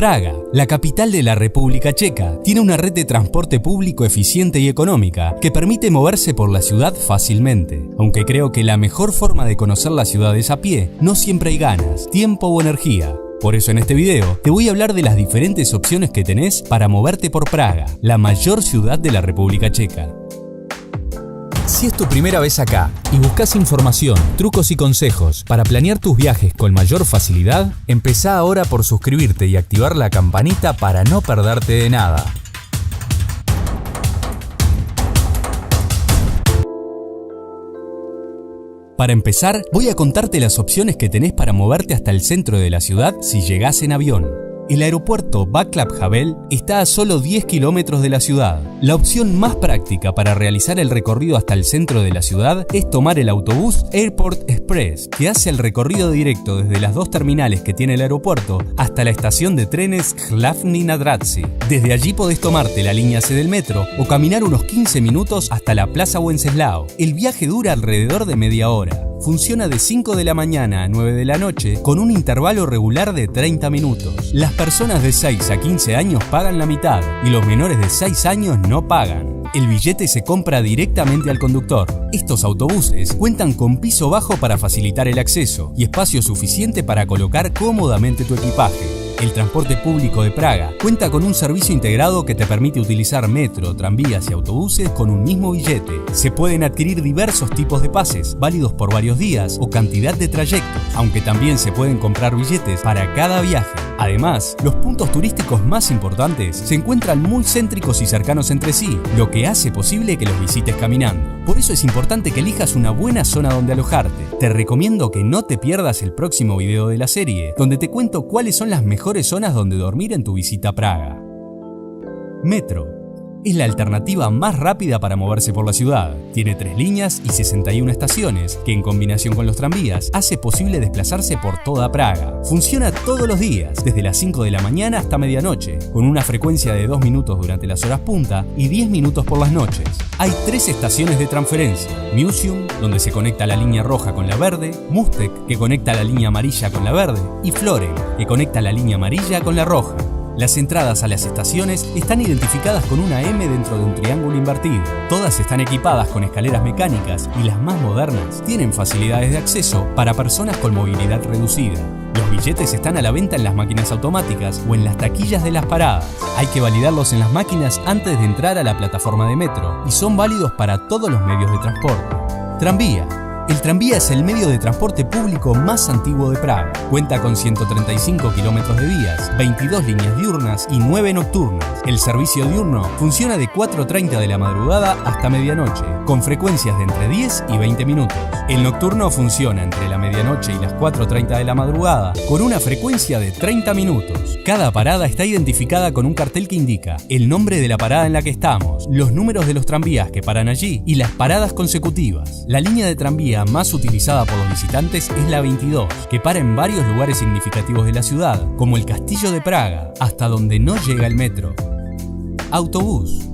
Praga, la capital de la República Checa, tiene una red de transporte público eficiente y económica que permite moverse por la ciudad fácilmente. Aunque creo que la mejor forma de conocer la ciudad es a pie, no siempre hay ganas, tiempo o energía. Por eso en este video te voy a hablar de las diferentes opciones que tenés para moverte por Praga, la mayor ciudad de la República Checa. Si es tu primera vez acá y buscas información, trucos y consejos para planear tus viajes con mayor facilidad, empezá ahora por suscribirte y activar la campanita para no perderte de nada. Para empezar, voy a contarte las opciones que tenés para moverte hasta el centro de la ciudad si llegás en avión. El aeropuerto Václav Havel está a solo 10 kilómetros de la ciudad. La opción más práctica para realizar el recorrido hasta el centro de la ciudad es tomar el autobús Airport Express, que hace el recorrido directo desde las dos terminales que tiene el aeropuerto hasta la estación de trenes Hlavní nad Hradci. Desde allí podés tomarte la línea C del metro o caminar unos 15 minutos hasta la Plaza Wenceslao. El viaje dura alrededor de media hora. Funciona de 5 de la mañana a 9 de la noche con un intervalo regular de 30 minutos. Las personas de 6 a 15 años pagan la mitad y los menores de 6 años no pagan. El billete se compra directamente al conductor. Estos autobuses cuentan con piso bajo para facilitar el acceso y espacio suficiente para colocar cómodamente tu equipaje. El transporte público de Praga cuenta con un servicio integrado que te permite utilizar metro, tranvías y autobuses con un mismo billete. Se pueden adquirir diversos tipos de pases, válidos por varios días o cantidad de trayectos, aunque también se pueden comprar billetes para cada viaje. Además, los puntos turísticos más importantes se encuentran muy céntricos y cercanos entre sí, lo que hace posible que los visites caminando. Por eso es importante que elijas una buena zona donde alojarte. Te recomiendo que no te pierdas el próximo video de la serie, donde te cuento cuáles son las mejores zonas donde dormir en tu visita a Praga. Metro. Es la alternativa más rápida para moverse por la ciudad. Tiene 3 líneas y 61 estaciones, que en combinación con los tranvías hace posible desplazarse por toda Praga. Funciona todos los días, desde las 5 de la mañana hasta medianoche, con una frecuencia de 2 minutos durante las horas punta y 10 minutos por las noches. Hay 3 estaciones de transferencia: Museum, donde se conecta la línea roja con la verde, Mustek, que conecta la línea amarilla con la verde, y Floren, que conecta la línea amarilla con la roja. Las entradas a las estaciones están identificadas con una M dentro de un triángulo invertido. Todas están equipadas con escaleras mecánicas y las más modernas tienen facilidades de acceso para personas con movilidad reducida. Los billetes están a la venta en las máquinas automáticas o en las taquillas de las paradas. Hay que validarlos en las máquinas antes de entrar a la plataforma de metro y son válidos para todos los medios de transporte. Tranvía. El tranvía es el medio de transporte público más antiguo de Praga. Cuenta con 135 kilómetros de vías, 22 líneas diurnas y 9 nocturnas. El servicio diurno funciona de 4:30 de la madrugada hasta medianoche, con frecuencias de entre 10 y 20 minutos. El nocturno funciona entre la medianoche y las 4:30 de la madrugada, con una frecuencia de 30 minutos. Cada parada está identificada con un cartel que indica el nombre de la parada en la que estamos, los números de los tranvías que paran allí y las paradas consecutivas. La línea de tranvía más utilizada por los visitantes es la 22, que para en varios lugares significativos de la ciudad, como el Castillo de Praga, hasta donde no llega el metro. Autobús.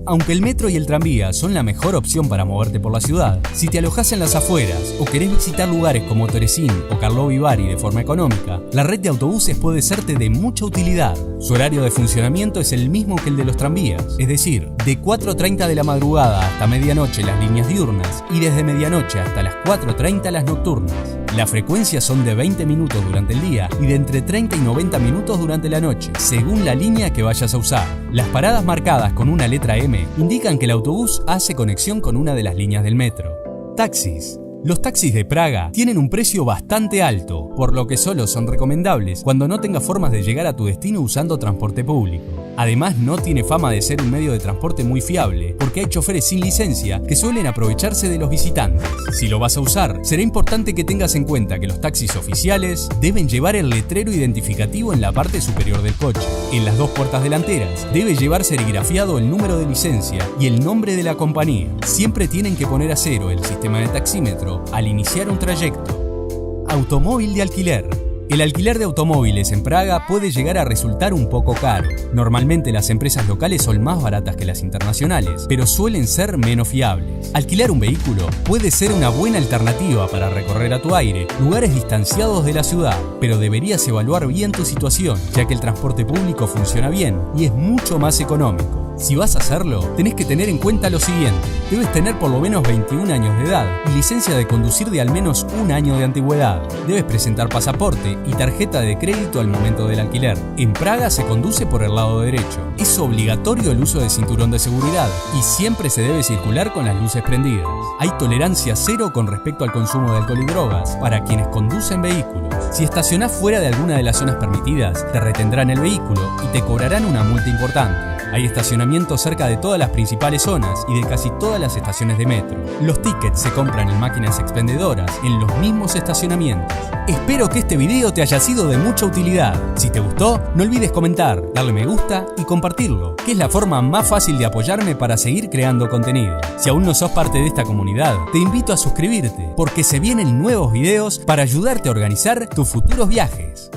Aunque el metro y el tranvía son la mejor opción para moverte por la ciudad, si te alojás en las afueras o querés visitar lugares como Terezín o Karlovy Vary de forma económica, la red de autobuses puede serte de mucha utilidad. Su horario de funcionamiento es el mismo que el de los tranvías, es decir, de 4:30 de la madrugada hasta medianoche las líneas diurnas y desde medianoche hasta las 4:30 las nocturnas. Las frecuencias son de 20 minutos durante el día y de entre 30 y 90 minutos durante la noche, según la línea que vayas a usar. Las paradas marcadas con una letra M indican que el autobús hace conexión con una de las líneas del metro. Taxis. Los taxis de Praga tienen un precio bastante alto, por lo que solo son recomendables cuando no tengas formas de llegar a tu destino usando transporte público. Además, no tiene fama de ser un medio de transporte muy fiable, porque hay choferes sin licencia que suelen aprovecharse de los visitantes. Si lo vas a usar, será importante que tengas en cuenta que los taxis oficiales deben llevar el letrero identificativo en la parte superior del coche. En las 2 puertas delanteras debe llevar serigrafiado el número de licencia y el nombre de la compañía. Siempre tienen que poner a cero el sistema de taxímetro al iniciar un trayecto. Automóvil de alquiler. El alquiler de automóviles en Praga puede llegar a resultar un poco caro. Normalmente las empresas locales son más baratas que las internacionales, pero suelen ser menos fiables. Alquilar un vehículo puede ser una buena alternativa para recorrer a tu aire lugares distanciados de la ciudad, pero deberías evaluar bien tu situación, ya que el transporte público funciona bien y es mucho más económico. Si vas a hacerlo, tenés que tener en cuenta lo siguiente. Debes tener por lo menos 21 años de edad y licencia de conducir de al menos un año de antigüedad. Debes presentar pasaporte y tarjeta de crédito al momento del alquiler. En Praga se conduce por el lado derecho. Es obligatorio el uso de cinturón de seguridad y siempre se debe circular con las luces prendidas. Hay tolerancia cero con respecto al consumo de alcohol y drogas para quienes conducen vehículos. Si estacionás fuera de alguna de las zonas permitidas, te retendrán el vehículo y te cobrarán una multa importante. Hay estacionamiento cerca de todas las principales zonas y de casi todas las estaciones de metro. Los tickets se compran en máquinas expendedoras en los mismos estacionamientos. Espero que este video te haya sido de mucha utilidad. Si te gustó, no olvides comentar, darle me gusta y compartirlo, que es la forma más fácil de apoyarme para seguir creando contenido. Si aún no sos parte de esta comunidad, te invito a suscribirte, porque se vienen nuevos videos para ayudarte a organizar tus futuros viajes.